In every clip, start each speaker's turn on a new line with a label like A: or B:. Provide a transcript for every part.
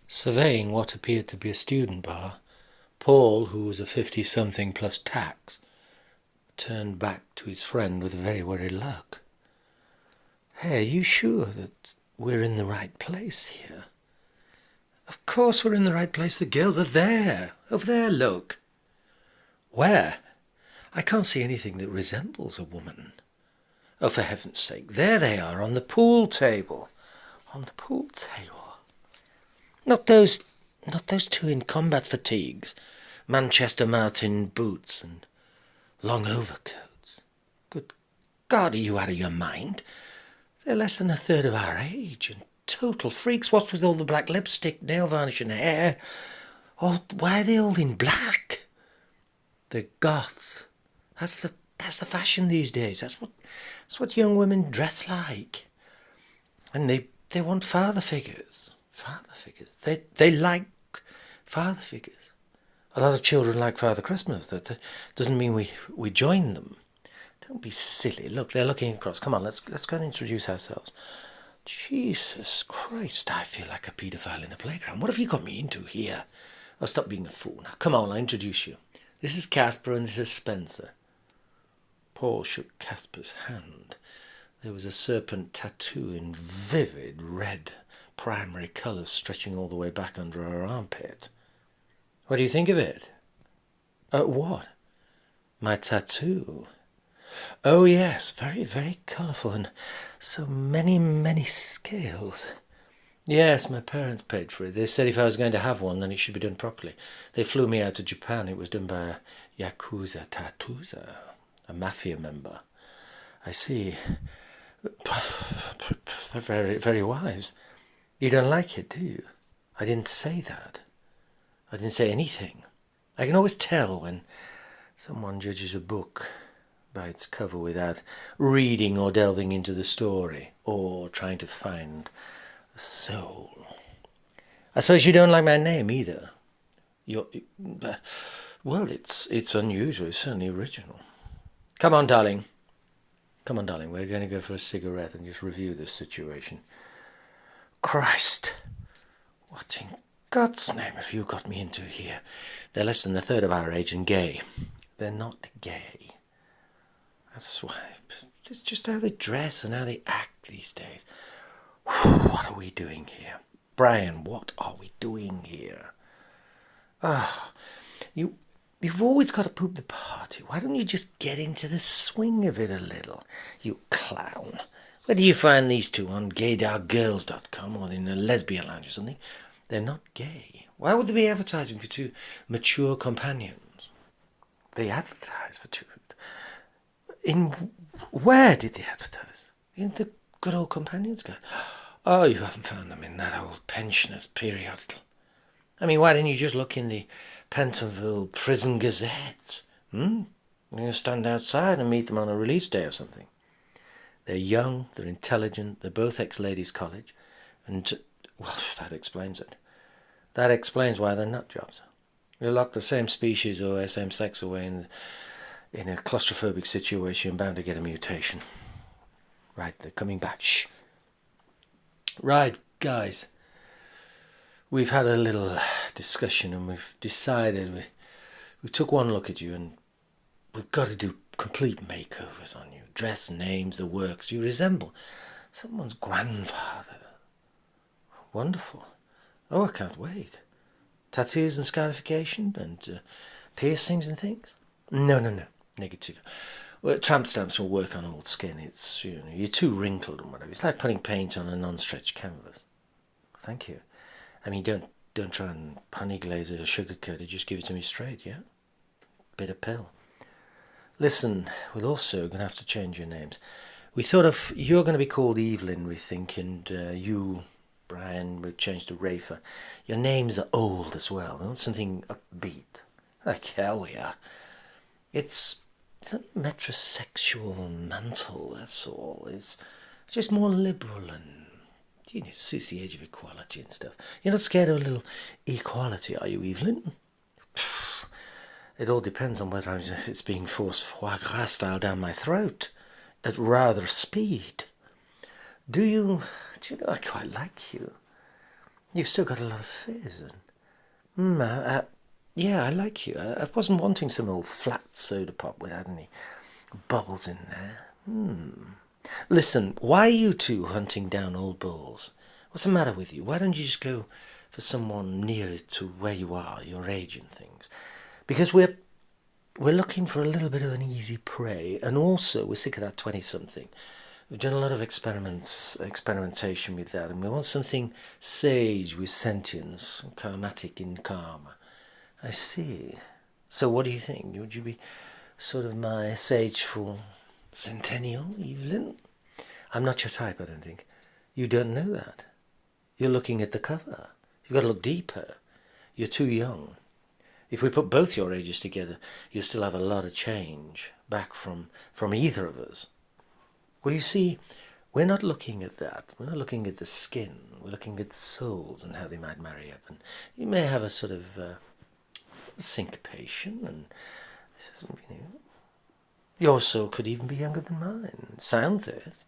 A: Surveying what appeared to be a student bar, Paul, who was a 50-something plus tax, turned back to his friend with a very worried look. "Hey, are you sure that we're in the right place here?" "Of course we're in the right place. The girls are there. Over there, look." "Where? I can't see anything that resembles a woman." "Oh, for heaven's sake, there they are, on the pool table." "On the pool table? Not those two in combat fatigues, Manchester Martin boots and long overcoats. Good God, are you out of your mind? They're less than a third of our age and total freaks. What's with all the black lipstick, nail varnish and hair? Oh, why are they all in black?" "They're goths. That's the fashion these days. That's what young women dress like. And they want father figures. Father figures. They like father figures. A lot of children like Father Christmas. That doesn't mean we join them. Don't be silly. Look, they're looking across. Come on, let's go and introduce ourselves." "Jesus Christ, I feel like a paedophile in a playground. What have you got me into here?" "Oh, stop being a fool. Now, come on, I'll introduce you. This is Casper and this is Spencer." Paul shook Casper's hand. There was a serpent tattoo in vivid red primary colours stretching all the way back under her armpit. "What do you think of it?" What?" "My tattoo." "Oh, yes, very, very colourful and so many, many scales." "Yes, my parents paid for it. They said if I was going to have one, then it should be done properly. They flew me out to Japan. It was done by a Yakuza tattooer, a mafia member." "I see. Very, very wise. You don't like it, do you?" "I didn't say that. I didn't say anything. I can always tell when someone judges a book by its cover without reading or delving into the story or trying to find a soul. I suppose you don't like my name either." Well, it's unusual. It's certainly original." Come on, darling. We're going to go for a cigarette and just review this situation." "Christ, what in God's name have you got me into here? They're less than a third of our age and gay." "They're not gay. That's why. It's just how they dress and how they act these days. What are we doing here? Brian, what are we doing here?" "Ah, you've always got to poop the party. Why don't you just get into the swing of it a little, you clown? Where do you find these two? On gaydargirls.com or in a lesbian lounge or something? They're not gay. Why would they be advertising for two mature companions?" "They advertise for two. In where did they advertise?" "In the Good Old Companions Guide." "Oh, you haven't found them in that old pensioners' periodical. I mean, why didn't you just look in the Pentonville Prison Gazette? You stand outside and meet them on a release day or something. They're young, they're intelligent, they're both ex-ladies' college, and, well, that explains it. That explains why they're nut jobs. You lock the same species or same sex away in a claustrophobic situation, you're bound to get a mutation. Right, they're coming back. Shh. Right, guys. We've had a little discussion and we've decided we took one look at you and we've got to do complete makeovers on you. Dress, names, the works. You resemble someone's grandfather. Wonderful. Oh, I can't wait. Tattoos and scarification and piercings and things? No. Negative. Well, tramp stamps will work on old skin. It's, you're too wrinkled and whatever. It's like putting paint on a non-stretched canvas. Thank you. I mean, don't try and honey glaze it or sugarcoat it. Just give it to me straight, yeah? Bitter pill. Listen, we're also going to have to change your names. We thought of you're going to be called Evelyn, we think, and you, Brian, we've changed to Rafer. Your names are old as well. We want something upbeat. Like hell we are. It's a metrosexual mantle, that's all. It's just more liberal and it suits the age of equality and stuff. You're not scared of a little equality, are you, Evelyn? It all depends on whether it's being forced foie gras style down my throat at rather speed. Do you know, I quite like you. You've still got a lot of fizz. Yeah, I like you. I wasn't wanting some old flat soda pop without any bubbles in there. Listen, why are you two hunting down old bulls? What's the matter with you? Why don't you just go for someone nearer to where you are, your age and things? Because we're looking for a little bit of an easy prey, and also we're sick of that 20-something. We've done a lot of experimentation with that, and we want something sage with sentience, karmatic in karma. I see. So what do you think? Would you be sort of my sageful centennial, Evelyn? I'm not your type, I don't think. You don't know that. You're looking at the cover. You've got to look deeper. You're too young. If we put both your ages together, you'll still have a lot of change back from either of us. Well, you see, we're not looking at that. We're not looking at the skin. We're looking at the souls and how they might marry up. And you may have a sort of syncopation, and your soul could even be younger than mine. Sounds it.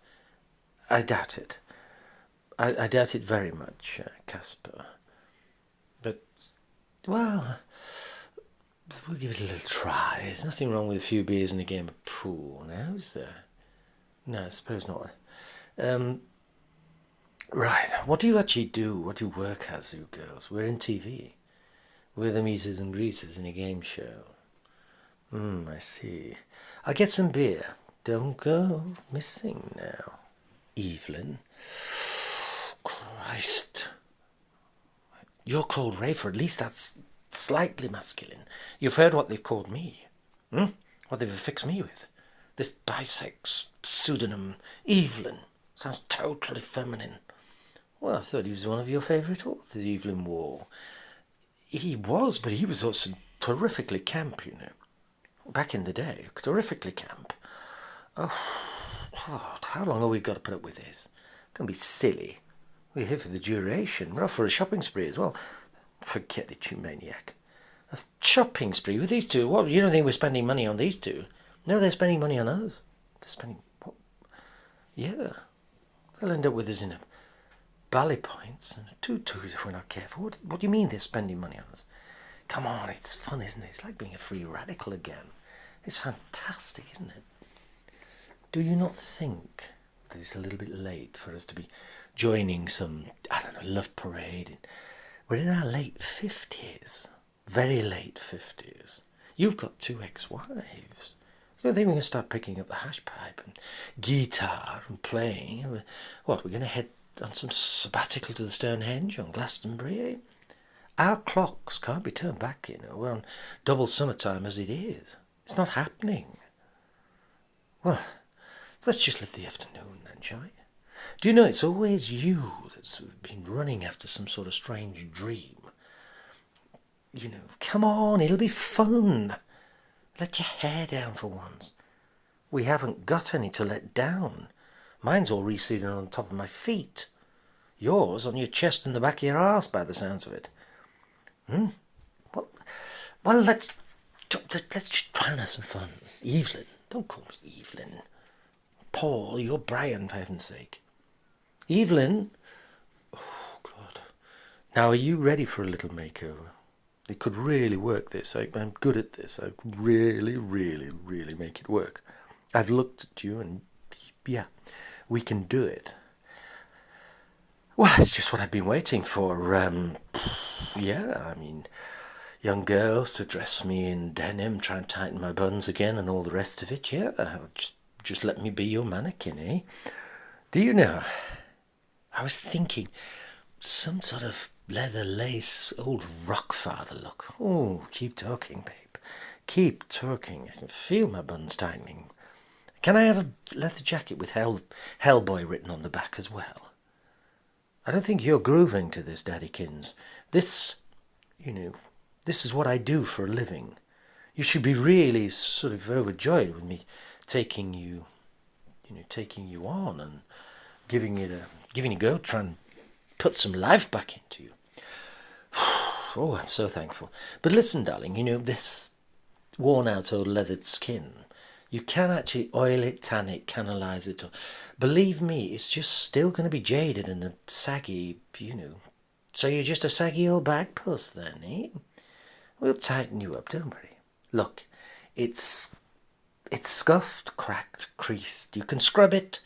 A: I doubt it. I doubt it very much, Casper. But, well, we'll give it a little try. There's nothing wrong with a few beers and a game of pool now, is there? No, I suppose not. Right, what do you actually do? What do you work as, you girls? We're in TV. We're the meeters and greeters in a game show. I see. I'll get some beer. Don't go missing now, Evelyn. Christ. You're called Rafer. At least that's slightly masculine. You've heard what they've called me. What they've affixed me with. This bisex pseudonym, Evelyn. Sounds totally feminine. Well, I thought he was one of your favourite authors, Evelyn Waugh. He was, but he was also terrifically camp, you know. Back in the day, terrifically camp. Oh, how long have we got to put up with this? It's going to be silly. We're here for the duration. We're off for a shopping spree as well. Forget it, you maniac. A shopping spree with these two? What, you don't think we're spending money on these two? No, they're spending money on us. They're spending... what? Yeah. They'll end up with us in a bally points and tutus if we're not careful. What do you mean they're spending money on us? Come on, it's fun, isn't it? It's like being a free radical again. It's fantastic, isn't it? Do you not think that it's a little bit late for us to be joining some, I don't know, love parade? We're in our late 50s. Very late 50s. You've got 2 ex-wives. I don't think we're going to start picking up the hash pipe and guitar and playing. What, we're going to head on some sabbatical to the Stonehenge on Glastonbury, eh? Our clocks can't be turned back, you know. We're on double summertime as it is. It's not happening. Well, let's just live the afternoon then, shall we? Do you know, it's always you that's been running after some sort of strange dream. You know, come on, it'll be fun. Let your hair down for once. We haven't got any to let down. Mine's all receding on top of my feet. Yours on your chest and the back of your arse, by the sounds of it. Well, let's just try and have some fun. Evelyn, don't call me Evelyn. Paul, you're Brian, for heaven's sake. Evelyn. Oh, God. Now, are you ready for a little makeover? It could really work, this. I'm good at this. I could really, really, really make it work. I've looked at you and, yeah, we can do it. Well, it's just what I've been waiting for. Yeah, I mean, young girls to dress me in denim, try and tighten my buns again and all the rest of it. Yeah, just let me be your manikin, eh? Do you know, I was thinking some sort of leather lace, old rock father look. Oh, keep talking, babe. Keep talking. I can feel my buns tightening. Can I have a leather jacket with Hellboy written on the back as well? I don't think you're grooving to this, Daddykins. This, you know, this is what I do for a living. You should be really sort of overjoyed with me taking you on and giving it a go, trying to put some life back into you. Oh, I'm so thankful. But listen, darling, you know, this worn-out old leathered skin, you can actually oil it, tan it, canalize it. Believe me, it's just still going to be jaded and saggy, you know, So you're just a saggy old bagpuss then, eh? We'll tighten you up, don't worry. Look, it's scuffed, cracked, creased. You can scrub it,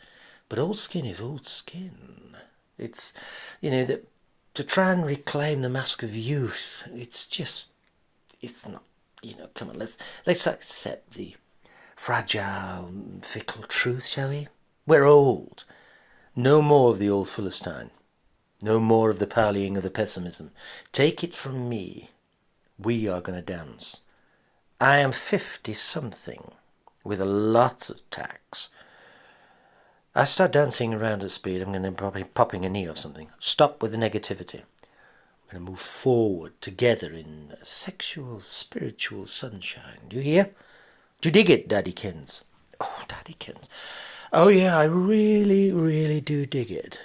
A: but old skin is old skin. It's, to try and reclaim the mask of youth, it's not, come on, let's accept the fragile, fickle truth, shall we? We're old. No more of the old Philistine. No more of the parleying of the pessimism. Take it from me, we are going to dance. I am 50-something, with a lot of tax. I start dancing around at speed, I'm going to probably popping a knee or something. Stop with the negativity. We're going to move forward together in sexual, spiritual sunshine. Do you hear? Do you dig it, Daddykins? Oh, Daddykins. Oh, yeah, I really, really do dig it.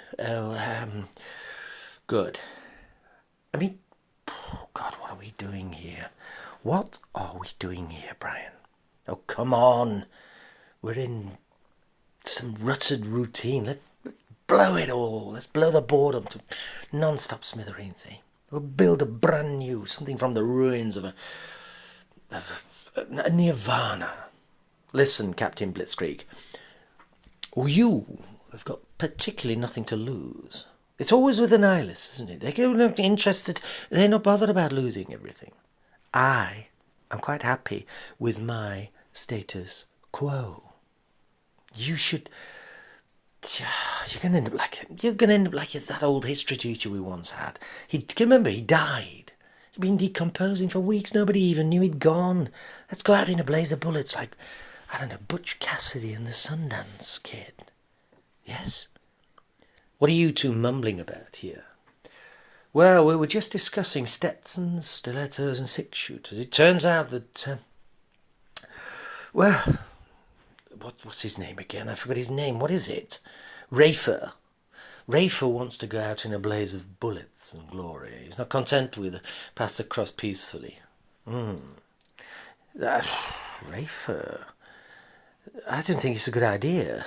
A: Good. I mean, God, what are we doing here? What are we doing here, Brian? Oh, come on. We're in some rutted routine. Let's blow it all. Let's blow the boredom to non-stop smithereens, eh? We'll build a brand new, something from the ruins of a nirvana. Listen, Captain Blitzkrieg. You have got particularly nothing to lose. It's always with the nihilists, isn't it? They're not interested, they're not bothered about losing everything. I am quite happy with my status quo. You're gonna end up like that old history teacher we once had. Remember, he died. He'd been decomposing for weeks. Nobody even knew he'd gone. Let's go out in a blaze of bullets, like, I don't know, Butch Cassidy and the Sundance Kid. Yes? What are you two mumbling about here? Well, we were just discussing Stetsons, stilettos and six-shooters. It turns out that, what's his name again? I forgot his name. What is it? Rafer. Rafer wants to go out in a blaze of bullets and glory. He's not content with pass across peacefully. Rafer. I don't think it's a good idea.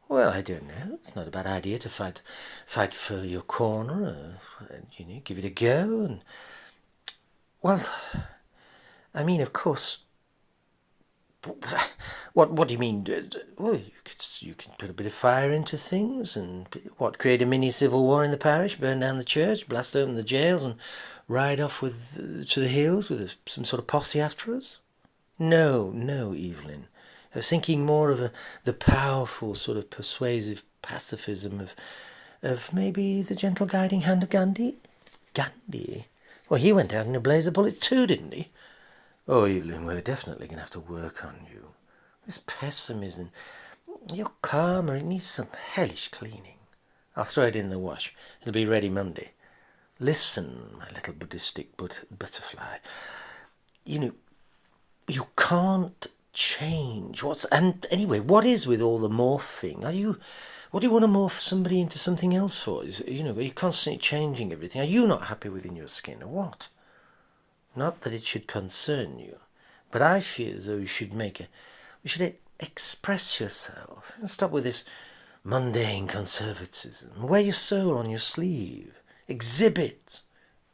A: Well, I don't know. It's not a bad idea to fight for your corner, and give it a go. And well, I mean, of course. What do you mean? Well, you can put a bit of fire into things, and create a mini civil war in the parish, burn down the church, blast open the jails, and ride off to the hills with some sort of posse after us? No, Evelyn. I was thinking more of the powerful sort of persuasive pacifism of maybe the gentle guiding hand of Gandhi. Gandhi? Well, he went out in a blaze of bullets too, didn't he? Oh, Evelyn, we're definitely going to have to work on you. This pessimism, your karma, it needs some hellish cleaning. I'll throw it in the wash. It'll be ready Monday. Listen, my little Buddhistic butterfly. You can't change. Anyway, what is with all the morphing? What do you want to morph somebody into something else for? Are you constantly changing everything? Are you not happy within your skin, or what? Not that it should concern you, but I feel as though you should express yourself and stop with this mundane conservatism. Wear your soul on your sleeve. Exhibit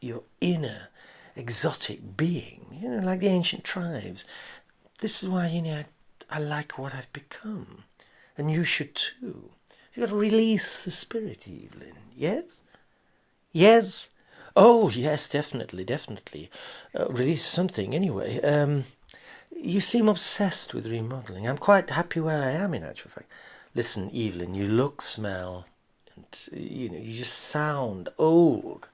A: your inner exotic being, like the ancient tribes. This is why, I like what I've become. And you should too. You've got to release the spirit, Evelyn. Yes? Yes? Oh, yes, definitely. Release something, anyway. You seem obsessed with remodelling. I'm quite happy where I am, in actual fact. Listen, Evelyn, you look, smell, and, you just sound old.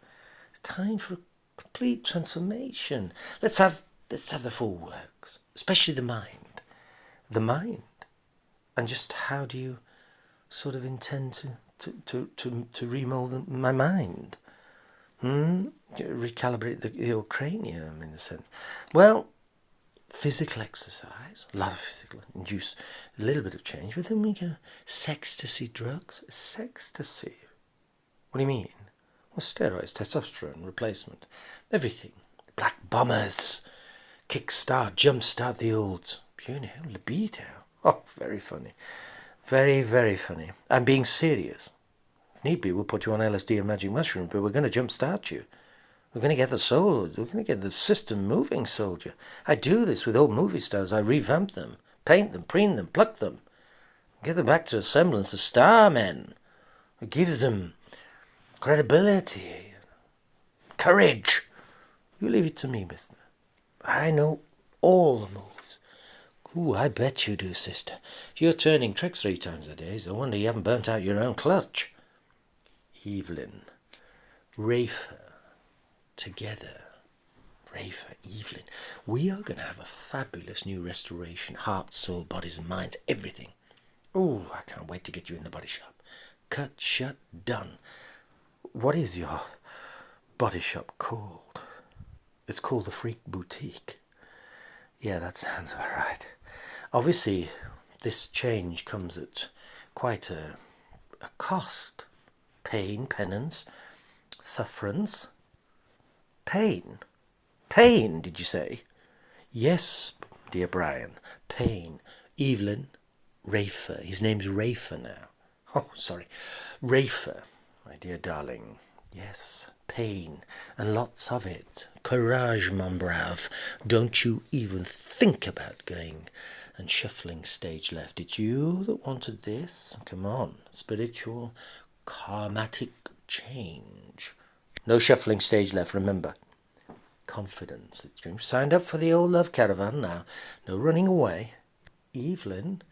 A: It's time for a complete transformation. Let's have the full works, especially the mind. The mind. And just how do you sort of intend to remold my mind? Recalibrate the old cranium, in a sense. Well, physical exercise, a lot of physical, induce a little bit of change. But then we go, sextasy drugs. Sextasy? What do you mean? Well, steroids, testosterone, replacement, everything. Black bombers, kickstart, jumpstart the old, libido. Oh, very funny. Very, very funny. I'm being serious. If need be, we'll put you on LSD and magic mushroom, but we're going to jumpstart you. We're going to get the soul, we're going to get the system moving, soldier. I do this with old movie stars. I revamp them, paint them, preen them, pluck them, get them back to a semblance of starmen. I give them credibility, courage. You leave it to me, mister. I know all the moves. Ooh, I bet you do, sister. If you're turning tricks 3 times a day, it's a wonder you haven't burnt out your own clutch. Evelyn, Rafer, together. Rafer, Evelyn, we are going to have a fabulous new restoration. Heart, soul, bodies and minds, everything. Ooh, I can't wait to get you in the body shop. Cut, shut, done. What is your body shop called? It's called the Freak Boutique. Yeah, that sounds all right. Obviously, this change comes at quite a cost. Pain, penance, sufferance. Pain. Pain, did you say? Yes, dear Brian. Pain. Evelyn, Rafer. His name's Rafer now. Oh, sorry. Rafer, my dear darling. Yes, pain, and lots of it. Courage, mon brave. Don't you even think about going and shuffling stage left. It's you that wanted this. Come on, spiritual, karmatic change. No shuffling stage left, remember. Confidence. You've signed up for the old love caravan now. No running away. Evelyn,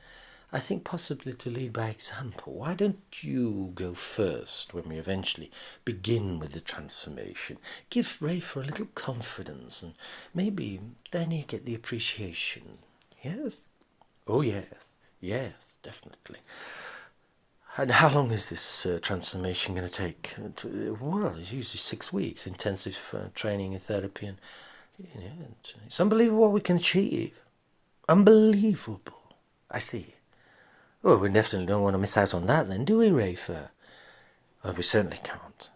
A: I think possibly to lead by example. Why don't you go first when we eventually begin with the transformation? Give Rafer a little confidence and maybe then you get the appreciation. Yes? Oh, yes. Yes, definitely. And how long is this transformation going to take? Well, it's usually 6 weeks, intensive training and therapy. And it's unbelievable what we can achieve. Unbelievable. I see. Well, we definitely don't want to miss out on that then, do we, Rafer? Well, we certainly can't.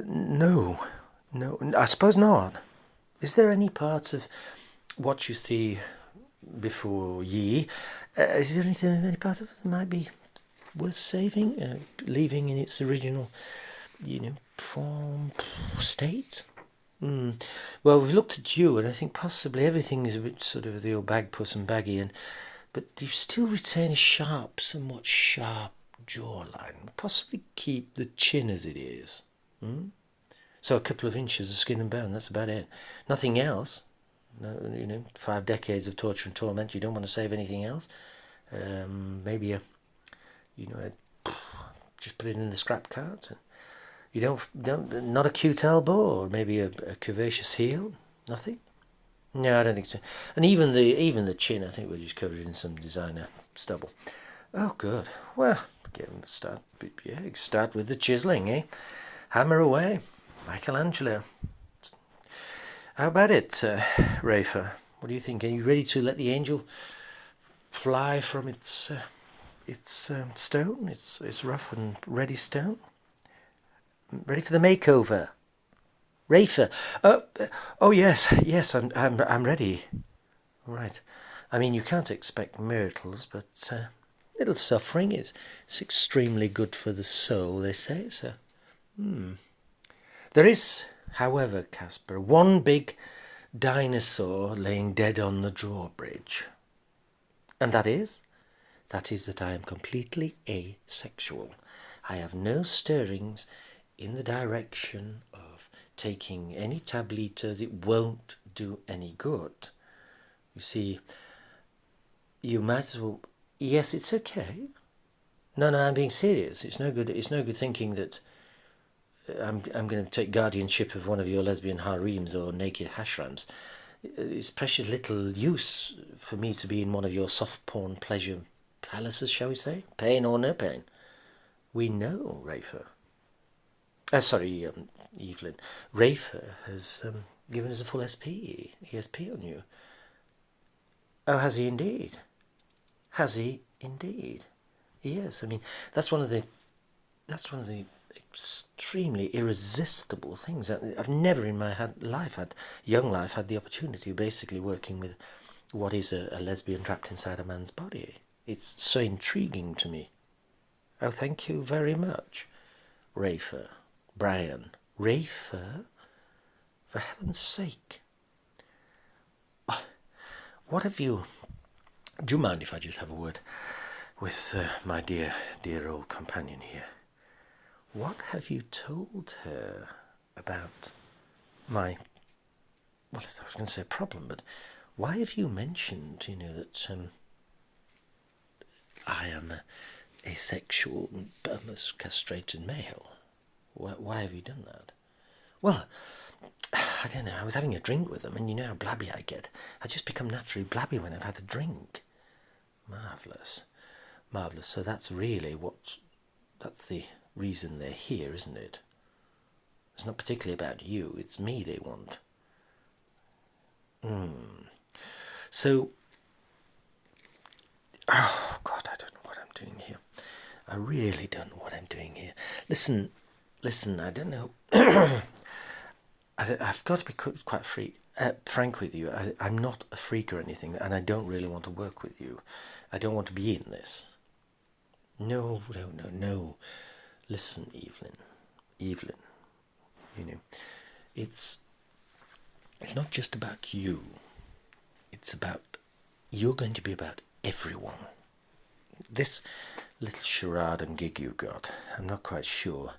A: No, I suppose not. Is there any part of what you see before ye, is there any part of it that might be worth saving, leaving in its original, form, state? Well, we've looked at you, and I think possibly everything is a bit sort of the old bagpuss and baggy, but you still retain a somewhat sharp jawline. Possibly keep the chin as it is. So a couple of inches of skin and bone, that's about it. Nothing else. No, 5 decades of torture and torment. You don't want to save anything else. Maybe just put it in the scrap cart. You don't not a cute elbow, or maybe a curvaceous heel. Nothing. No, I don't think so. And even the chin, I think we're just covered in some designer stubble. Oh, good. Well, start with the chiseling, eh? Hammer away, Michelangelo. How about it, Rafer? What do you think? Are you ready to let the angel fly from its stone? It's rough and ready stone. Ready for the makeover, Rafer? Oh yes, I'm ready. Right. I mean, you can't expect miracles, but little suffering is extremely good for the soul, they say. So, There is, however, Casper, one big dinosaur laying dead on the drawbridge. And that is that I am completely asexual. I have no stirrings in the direction of taking any tablitas. It won't do any good. You see, you might as well... Yes, it's okay. No, I'm being serious. It's no good thinking that I'm going to take guardianship of one of your lesbian harems or naked hashrams. It's precious little use for me to be in one of your soft porn pleasure palaces, shall we say? Pain or no pain. We know, Rafer. Sorry, Evelyn. Rafer has given us a full ESP on you. Oh, has he indeed? Has he indeed? Yes, I mean, that's one of the extremely irresistible things. I've never in my young life had the opportunity of basically working with what is a lesbian trapped inside a man's body. It's so intriguing to me. Oh, thank you very much. Rafer. Brian. Rafer? For heaven's sake. What have you... Do you mind if I just have a word with my dear old companion here? What have you told her about my... Well, I was going to say problem, but why have you mentioned, that I am asexual, almost castrated male? Why have you done that? Well, I don't know, I was having a drink with them, and you know how blabby I get. I just become naturally blabby when I've had a drink. Marvellous. Marvellous. So that's the reason they're here, isn't it? It's not particularly about you, it's me they want. So, oh God, I don't know what I'm doing here. I really don't know what I'm doing here. Listen, I don't know. I've got to be quite frank with you. I'm not a freak or anything, and I don't really want to work with you. I don't want to be in this. No. Listen, Evelyn, it's not just about you. You're going to be about everyone. This little charade and gig you got, I'm not quite sure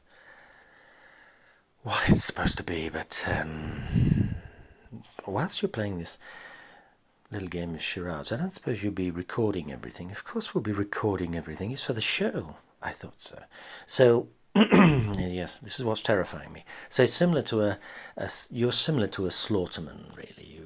A: what it's supposed to be, but whilst you're playing this little game of charades, I don't suppose you'll be recording everything. Of course we'll be recording everything. It's for the show. I thought so. So, yes, this is what's terrifying me. So it's similar to you're similar to a slaughterman, really.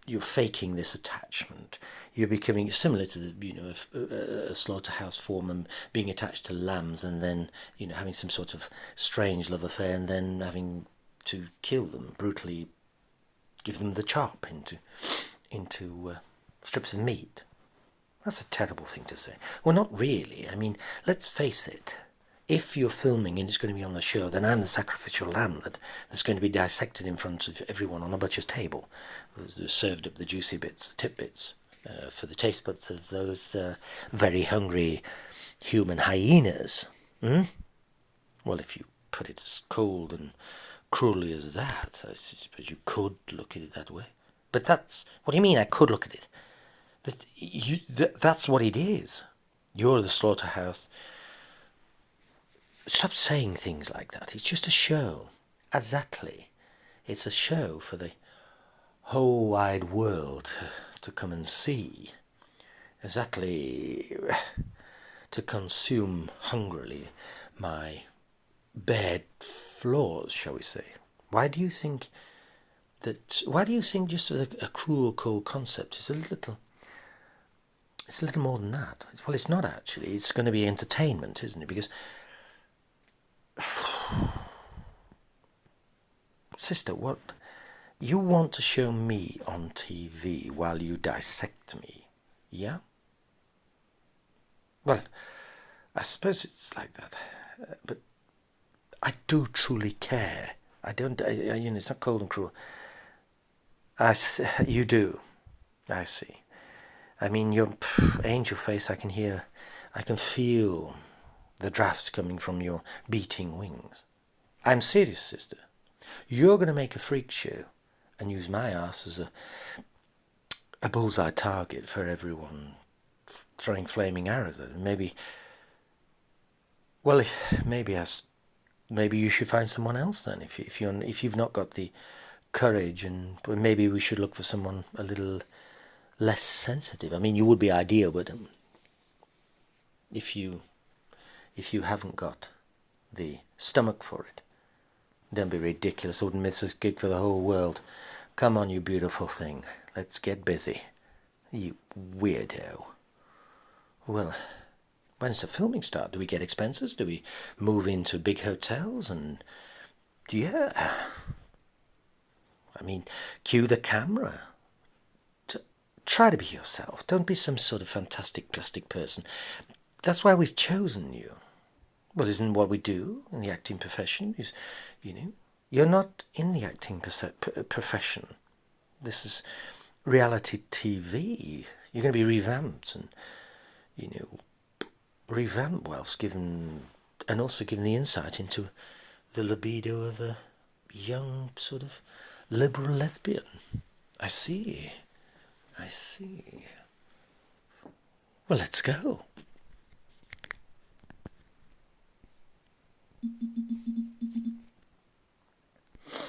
A: You're faking this attachment. You're becoming similar to a slaughterhouse foreman being attached to lambs and then having some sort of strange love affair and then having to kill them brutally, give them the chop into strips of meat. That's a terrible thing to say. Well, not really. I mean, let's face it. If you're filming and it's going to be on the show, then I'm the sacrificial lamb that's going to be dissected in front of everyone on a butcher's table. Served up the juicy bits, the tidbits, for the taste buds of those very hungry human hyenas. Well, if you put it as cold and cruelly as that, I suppose you could look at it that way. But what do you mean I could look at it? That's what it is. You're the slaughterhouse. Stop saying things like that. It's just a show. Exactly. It's a show for the whole wide world to come and see. Exactly. To consume hungrily my bad flaws, shall we say. Why do you think just as a cruel, cold concept is a little more than that? Well, it's not actually. It's going to be entertainment, isn't it? Because sister, what you want to show me on TV while you dissect me, yeah? Well, I suppose it's like that, but I do truly care. I don't, it's not cold and cruel. You do. I see. I mean, your angel face, I can feel the drafts coming from your beating wings. I'm serious, sister. You're going to make a freak show and use my ass as a bullseye target for everyone throwing flaming arrows at it. Maybe you should find someone else then. If you've not got the courage, and maybe we should look for someone a little less sensitive. I mean, you would be ideal, but if you haven't got the stomach for it, don't be ridiculous. I wouldn't miss this gig for the whole world. Come on, you beautiful thing. Let's get busy. You weirdo. Well, when does the filming start? Do we get expenses? Do we move into big hotels? And yeah. I mean, cue the camera. Try to be yourself. Don't be some sort of fantastic plastic person. That's why we've chosen you. Well, isn't what we do in the acting profession? You're not in the acting profession. This is reality TV. You're going to be revamped and, revamp whilst given, and also given the insight into the libido of a young sort of liberal lesbian. I see. Well, let's go.